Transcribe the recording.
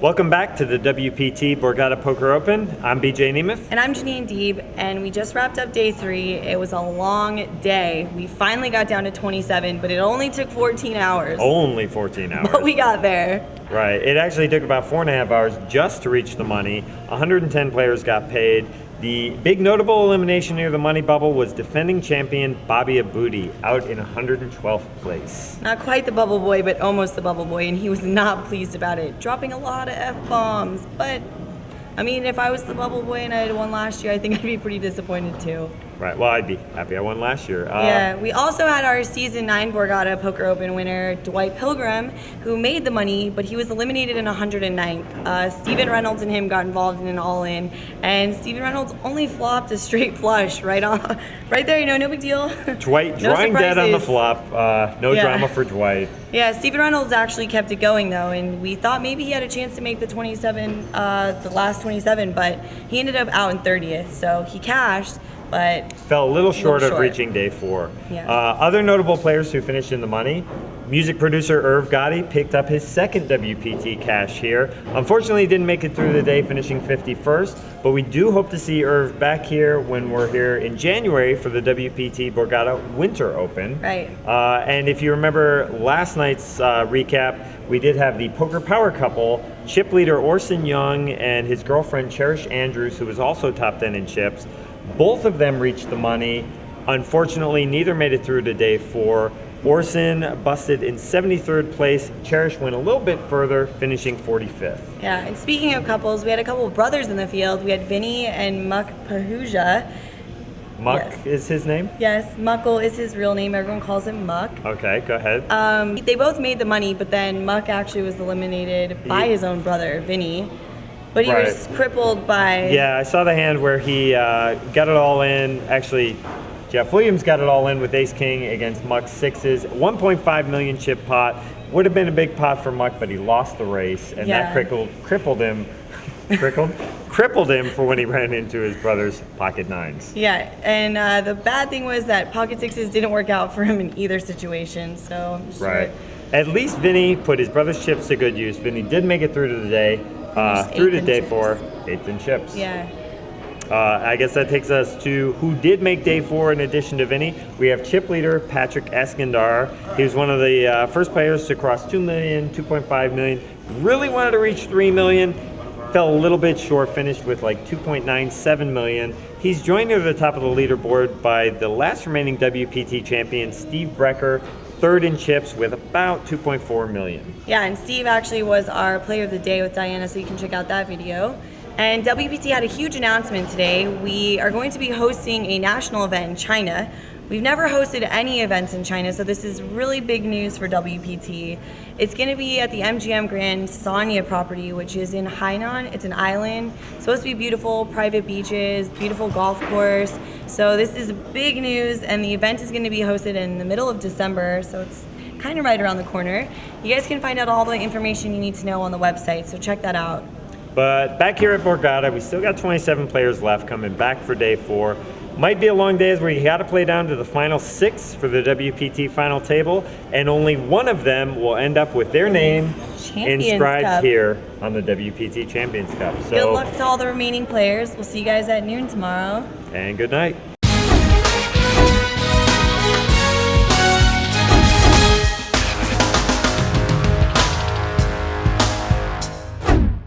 Welcome back to the WPT Borgata Poker Open. I'm BJ Nemeth. And I'm Jeanine Deeb, and we just wrapped up day 3. It was a long day. We finally got down to 27, but it only took 14 hours. Only 14 hours. But we got there. Right. It actually took about 4.5 hours just to reach the money. 110 players got paid. The big notable elimination near the money bubble was defending champion Bobby Aboudi out in 112th place. Not quite the bubble boy, but almost the bubble boy, and he was not pleased about it, dropping a lot of F-bombs. But, I mean, if I was the bubble boy and I had won last year, I think I'd be pretty disappointed too. Right. Well, I'd be happy I won last year. Yeah. We also had our Season 9 Borgata Poker Open winner, Dwight Pilgrim, who made the money, but he was eliminated in 109th. Steven Reynolds and him got involved in an all-in, and Steven Reynolds only flopped a straight flush right there, no big deal. Dwight No drawing dead on the surprises. flop. No drama for Dwight. Yeah, Steven Reynolds actually kept it going though, and we thought maybe he had a chance to make the 27, the last 27, but he ended up out in 30th, so he cashed, but fell a little short of reaching day 4. Yeah. Other notable players who finished in the money: music producer Irv Gotti picked up his second WPT cash here. Unfortunately, he didn't make it through the day, finishing 51st, but we do hope to see Irv back here when we're here in January for the WPT Borgata Winter Open. Right. And if you remember last night's recap, we did have the poker power couple, chip leader Orson Young and his girlfriend Cherish Andrews, who was also top 10 in chips. Both of them reached the money. Unfortunately, neither made it through to day 4. Orson busted in 73rd place. Cherish went a little bit further, finishing 45th. Yeah, and speaking of couples, we had a couple of brothers in the field. We had Vinny and Mukul. Muck Yes. is his name? Yes, Mukul is his real name. Everyone calls him Muck. Okay, go ahead. They both made the money, but then Muck actually was eliminated by his own brother, Vinny. But he was crippled by... Yeah, I saw the hand where he got it all in. Actually, Jeff Williams got it all in with ace-king against Muck's sixes. 1.5 million chip pot. Would have been a big pot for Muck, but he lost the race, and that crippled him. Crippled him for when he ran into his brother's pocket nines. Yeah, and the bad thing was that pocket sixes didn't work out for him in either situation, so... I'm sure At least Vinny put his brother's chips to good use. Vinny did make it through to the day. Through to day 4, 8th in chips. Yeah. I guess that takes us to who did make day 4 in addition to Vinny. We have chip leader Patrick Eskandar. He was one of the first players to cross 2 million, 2.5 million. Really wanted to reach 3 million. Fell a little bit short, finished with like 2.97 million. He's joined near the top of the leaderboard by the last remaining WPT champion, Steve Brecker, 3rd in chips with about 2.4 million. Yeah, and Steve actually was our player of the day with Diana, so you can check out that video. And WPT had a huge announcement today. We are going to be hosting a national event in China. We've never hosted any events in China, so this is really big news for WPT. It's going to be at the MGM Grand Sanya property, which is in Hainan. It's an island. It's supposed to be beautiful, private beaches, beautiful golf course. So this is big news, and the event is going to be hosted in the middle of December, so it's kind of right around the corner. You guys can find out all the information you need to know on the website, so check that out. But back here at Borgata, we still got 27 players left coming back for day 4. Might be a long day as we got to play down to the final 6 for the WPT final table, and only one of them will end up with their name inscribed here on the WPT Champions Cup. So good luck to all the remaining players. We'll see you guys at noon tomorrow. And good night.